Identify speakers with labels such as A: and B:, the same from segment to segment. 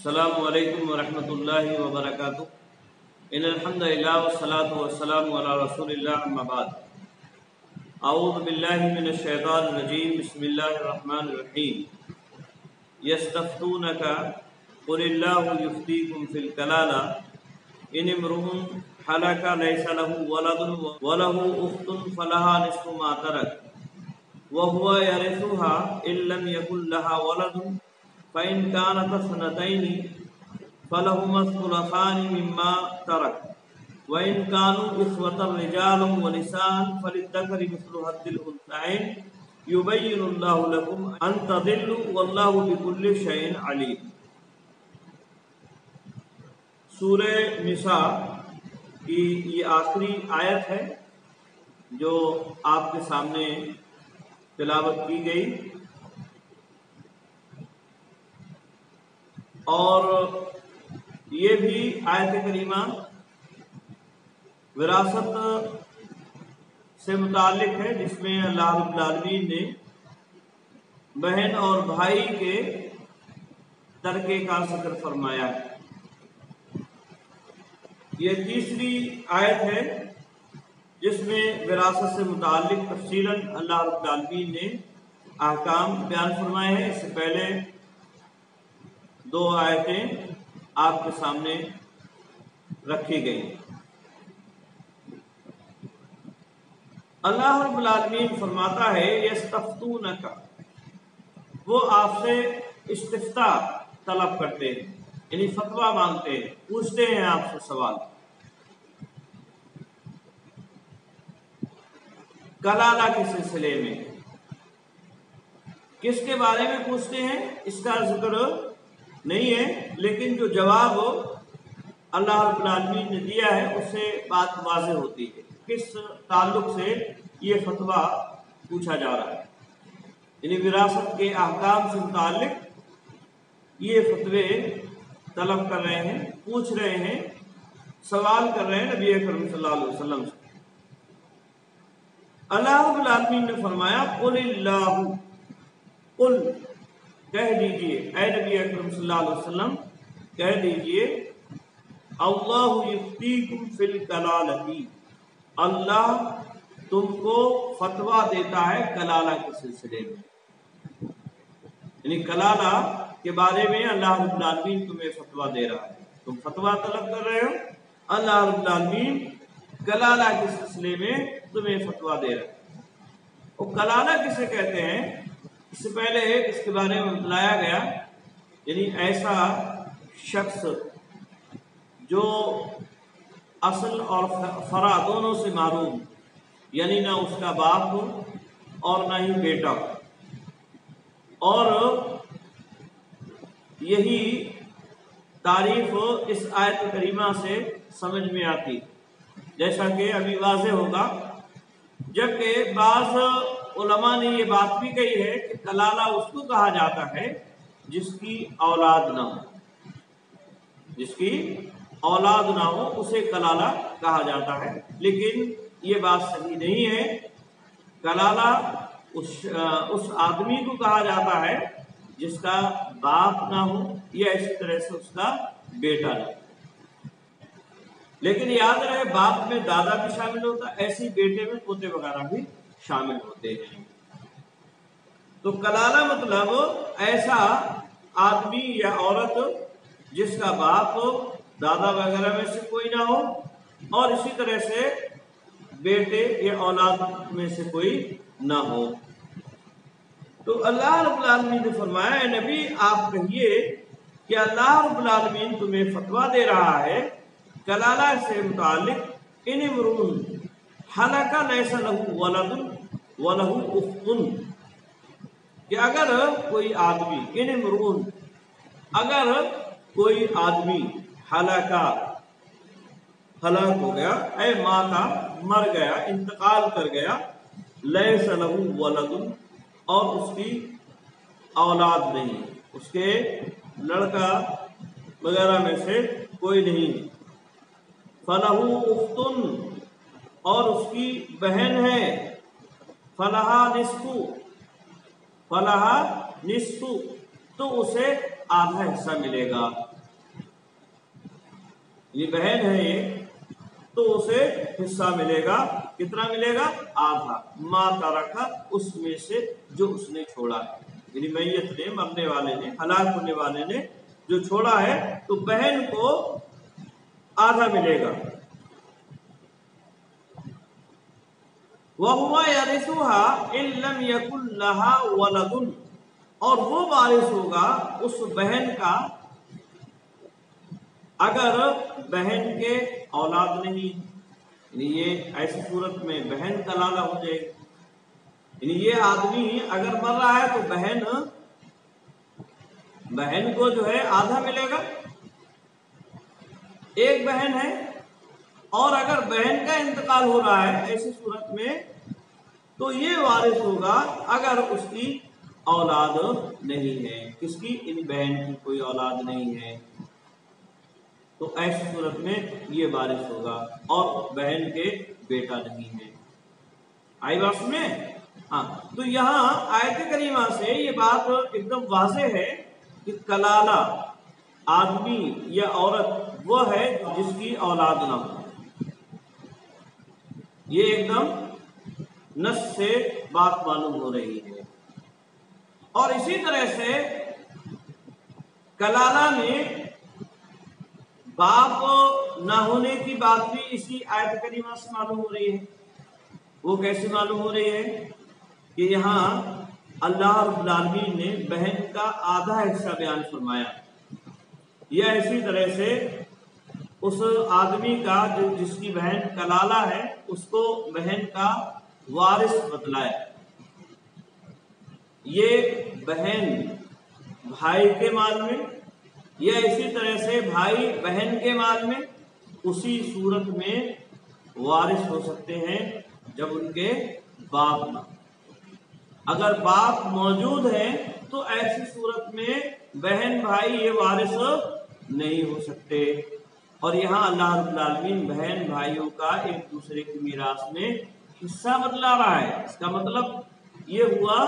A: السلام علیکم ورحمۃ اللہ وبرکاتہ۔ ان الحمد للہ والصلاۃ والسلام علی رسول اللہ، اما بعد۔ اعوذ باللہ من الشیطان الرجیم، بسم اللہ الرحمن الرحیم۔ یستفتونک قل اللہ یفتیکم فی الکلالہ ان امرؤ ہلک لیس له ولد وله اخت فلها نصف ما ترک وهو يرثها ان لم يكن لها ولد فإن كانت اثنتين فلهما الثلثان مما ترك وإن كانوا إخوة رجال ونساء فللذكر مثل حظ الأنثيين يبين الله لكم أن تضلوا والله بكل شيء عليم۔ سورہ نساء کی یہ آخری آیت ہے جو آپ کے سامنے تلاوت کی گئی، اور یہ بھی آیت کریمہ وراثت سے متعلق ہے، جس میں اللہ رب العالمین نے بہن اور بھائی کے ترکے کا ذکر فرمایا ہے۔ یہ تیسری آیت ہے جس میں وراثت سے متعلق تفصیلاً اللہ رب العالمین نے احکام بیان فرمائے ہیں۔ اس سے پہلے دو آیتیں آپ کے سامنے رکھی گئی۔ اللہ رب العالمین فرماتا ہے یستفتونک، وہ آپ سے استفتاء طلب کرتے ہیں، یعنی فتویٰ مانگتے ہیں، پوچھتے ہیں آپ سے سوال۔ کلالہ کے سلسلے میں کس کے بارے میں پوچھتے ہیں اس کا ذکر نہیں ہے، لیکن جو جواب اللہ رب العالمین نے دیا ہے اس سے بات واضح ہوتی ہے کس تعلق سے یہ فتویٰ پوچھا جا رہا ہے۔ یعنی وراثت کے احکام سے متعلق یہ فتوے طلب کر رہے ہیں، پوچھ رہے ہیں، سوال کر رہے ہیں نبی اکرم صلی اللہ علیہ وسلم سے۔ اللہ رب العالمین نے فرمایا قل اللہ، قل کہہ دیجئے، اے نبی اکرم صلی اللہ علیہ وسلم کہہ دیجئے، اللہ یفتیکم فی الکلالہ، اللہ تم کو فتویٰ دیتا ہے کلالہ کے سلسلے میں۔ یعنی کلالہ کے بارے میں اللہ رب العالمین تمہیں فتویٰ دے رہا ہے، تم فتویٰ طلب کر رہے ہو، اللہ رب العالمین کلالہ کے سلسلے میں تمہیں فتویٰ دے رہا ہے۔ اور کلالہ کسے کہتے ہیں، اس سے پہلے اس کے بارے میں بتلایا گیا، یعنی ایسا شخص جو اصل اور فرع دونوں سے محروم، یعنی نہ اس کا باپ ہو اور نہ ہی بیٹا ہو۔ اور یہی تعریف اس آیت کریمہ سے سمجھ میں آتی، جیسا کہ ابھی واضح ہوگا، جبکہ بعض علماء نے یہ بات بھی کہی ہے کہ کلالہ اس کو کہا جاتا ہے جس کی اولاد نہ ہو، جس کی اولاد نہ ہو اسے کلالہ کہا جاتا ہے، لیکن یہ بات صحیح نہیں ہے۔ کلالہ اس آدمی کو کہا جاتا ہے جس کا باپ نہ ہو یا اسی طرح سے اس کا بیٹا نہ ہو۔ لیکن یاد رہے باپ میں دادا بھی شامل ہوتا ہے، ایسی بیٹے میں پوتے وغیرہ بھی شامل ہوتے ہیں۔ تو کلالہ مطلب ایسا آدمی یا عورت جس کا باپ دادا وغیرہ میں سے کوئی نہ ہو اور اسی طرح سے بیٹے یا اولاد میں سے کوئی نہ ہو۔ تو اللہ رب العالمین نے فرمایا اے نبی آپ کہیے کہ اللہ رب العالمین تمہیں فتویٰ دے رہا ہے کلالہ سے متعلق، ان امرؤ ہلک لیس لہ ولد ولہ اخت، کہ اگر کوئی آدمی، ان امرؤ اگر کوئی آدمی ہلاک ہو گیا، اے ماتا مر گیا، انتقال کر گیا، لیس لہ ولد اور اس کی اولاد نہیں، اس کے لڑکا وغیرہ میں سے کوئی نہیں، فلہ اخت اور اس کی بہن ہے، فلہا نصف تو اسے آدھا حصہ ملے گا۔ یہ بہن ہے یہ، تو اسے حصہ ملے گا، کتنا ملے گا؟ آدھا، ما ترکا، اس میں سے جو اس نے چھوڑا ہے، یعنی میت نے، مرنے والے نے، ہلاک ہونے والے نے جو چھوڑا ہے تو بہن کو آدھا ملے گا۔ وَهُوَ يَرِثُهَا إِن لَّمْ يَكُن لَّهَا وَلَدٌ، اور وہ وارث ہوگا اس بہن کا اگر بہن کے اولاد نہیں، یعنی یہ ایسی صورت میں بہن کلالہ ہو جائے گی، یعنی یہ آدمی اگر مر رہا ہے تو بہن کو جو ہے آدھا ملے گا، ایک بہن ہے، اور اگر بہن کا انتقال ہو رہا ہے ایسی صورت میں تو یہ وارث ہوگا اگر اس کی اولاد نہیں ہے، کس کی؟ ان بہن کی کوئی اولاد نہیں ہے، تو ایسی صورت میں یہ وارث ہوگا، اور بہن کے بیٹا نہیں ہے۔ آئی بات میں؟ ہاں، تو یہاں آیت کریمہ سے یہ بات ایک دم واضح ہے کہ کلالہ آدمی یا عورت وہ ہے جس کی اولاد نہ ہو، یہ ایک دم نص سے بات معلوم ہو رہی ہے۔ اور اسی طرح سے کلالہ میں باپ نہ ہونے کی بات بھی اسی آیت کریمہ سے معلوم ہو رہی ہے۔ وہ کیسے معلوم ہو رہی ہے کہ یہاں اللہ رب العالمین نے بہن کا آدھا حصہ بیان فرمایا، یا اسی طرح سے اس آدمی کا جس کی بہن کلالہ ہے اس کو بہن کا وارث بتلایا، یہ بہن بھائی کے مال میں، یا اسی طرح سے بھائی بہن کے مال میں اسی صورت میں وارث ہو سکتے ہیں جب ان کے باپ نہ، اگر باپ موجود ہے تو ایسی صورت میں بہن بھائی یہ وارث نہیں ہو سکتے۔ اور یہاں اللہ رب العالمین بہن بھائیوں کا ایک دوسرے کی میراث میں حصہ بتلا رہا ہے، اس کا مطلب یہ ہوا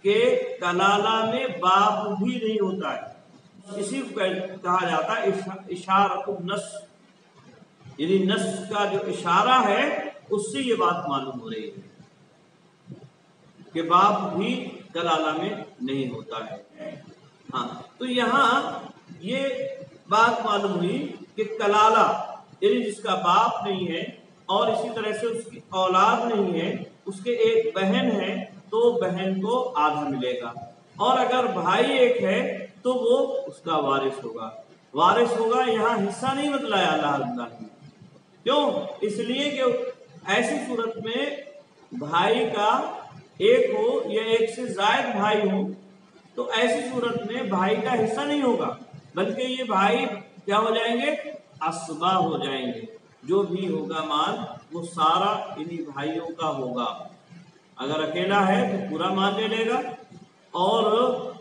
A: کہ کلالہ میں باپ بھی نہیں ہوتا ہے، اسی کو کہا جاتا ہے اشارۃ النص، یعنی نص کا جو اشارہ ہے اس سے یہ بات معلوم ہو رہی ہے کہ باپ بھی کلالہ میں نہیں ہوتا ہے۔ ہاں، تو یہاں یہ بات معلوم ہوئی کہ کلالہ یعنی جس کا باپ نہیں ہے اور اسی طرح سے اس کی اولاد نہیں ہے، اس کے ایک بہن ہے تو بہن کو آدھا ملے گا، اور اگر بھائی ایک ہے تو وہ اس کا وارث ہوگا۔ وارث ہوگا یہاں حصہ نہیں بتلایا اللہ رب العالمین، کیوں؟ اس لیے کہ ایسی صورت میں بھائی کا ایک ہو یا ایک سے زائد بھائی ہو تو ایسی صورت میں بھائی کا حصہ نہیں ہوگا، بلکہ یہ بھائی کیا ہو جائیں گے؟ اسبا ہو جائیں گے، جو بھی ہوگا مال وہ سارا انہی بھائیوں کا ہوگا۔ اگر اکیلا ہے تو پورا مال لے لے گا، اور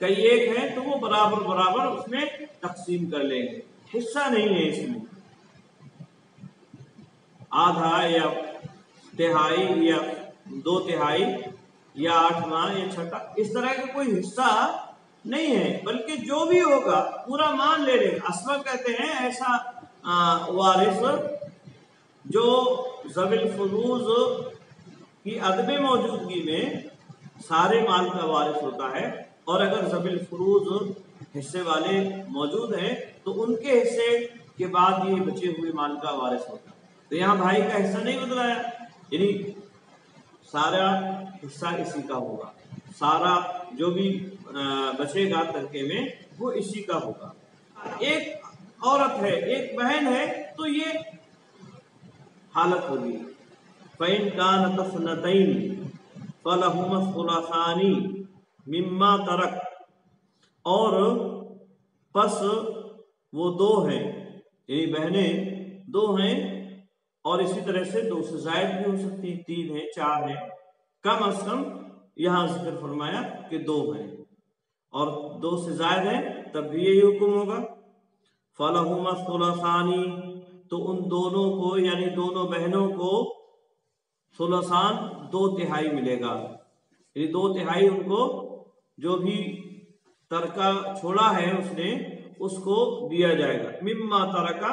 A: کئی ایک ہیں تو وہ برابر برابر اس میں تقسیم کر لیں گے، حصہ نہیں ہے اس میں، آدھا یا تہائی یا 2/3 یا 8واں یا 6واں، اس طرح کا کوئی حصہ نہیں ہے، بلکہ جو بھی ہوگا پورا مان لے لے گا۔ اسبا کہتے ہیں ایسا وارث جو ذوی الفروض کی عدم موجودگی میں سارے مال کا وارث ہوتا ہے، اور اگر ذوی الفروض حصے والے موجود ہیں تو ان کے حصے کے بعد یہ بچے ہوئے مال کا وارث ہوتا ہے۔ تو یہاں بھائی کا حصہ نہیں بتلایا، یعنی سارا حصہ اسی کا ہوگا، سارا جو بھی بچے گا ترکے میں وہ اسی کا ہوگا۔ ایک عورت ہے، ایک بہن ہے، تو یہ حالت ہوگی فَإِن كَانَتْ اثْنَتَيْنِ فَلَهُمَا الثُّلُثَانِ مِمَّا تَرَكَ، اور پس وہ 2 ہیں، یعنی بہنیں 2 ہیں، اور اسی طرح سے 2 سے زائد بھی ہو سکتی ہیں، 3 ہیں، 4 ہیں، کم از کم یہاں ذکر فرمایا کہ 2 ہیں، اور 2 سے زائد ہیں تب بھی یہی حکم ہوگا۔ فَلَهُمَا الثُّلُثَانِ، تو ان دونوں کو یعنی دونوں بہنوں کو ثلثان 2/3 ملے گا، یعنی 2/3 ان کو جو بھی ترکہ چھوڑا ہے اس نے اس کو دیا جائے گا۔ مما ترکہ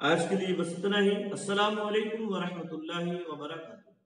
A: آج کے لیے بس اتنا ہی۔ السلام علیکم ورحمۃ اللہ وبرکاتہ۔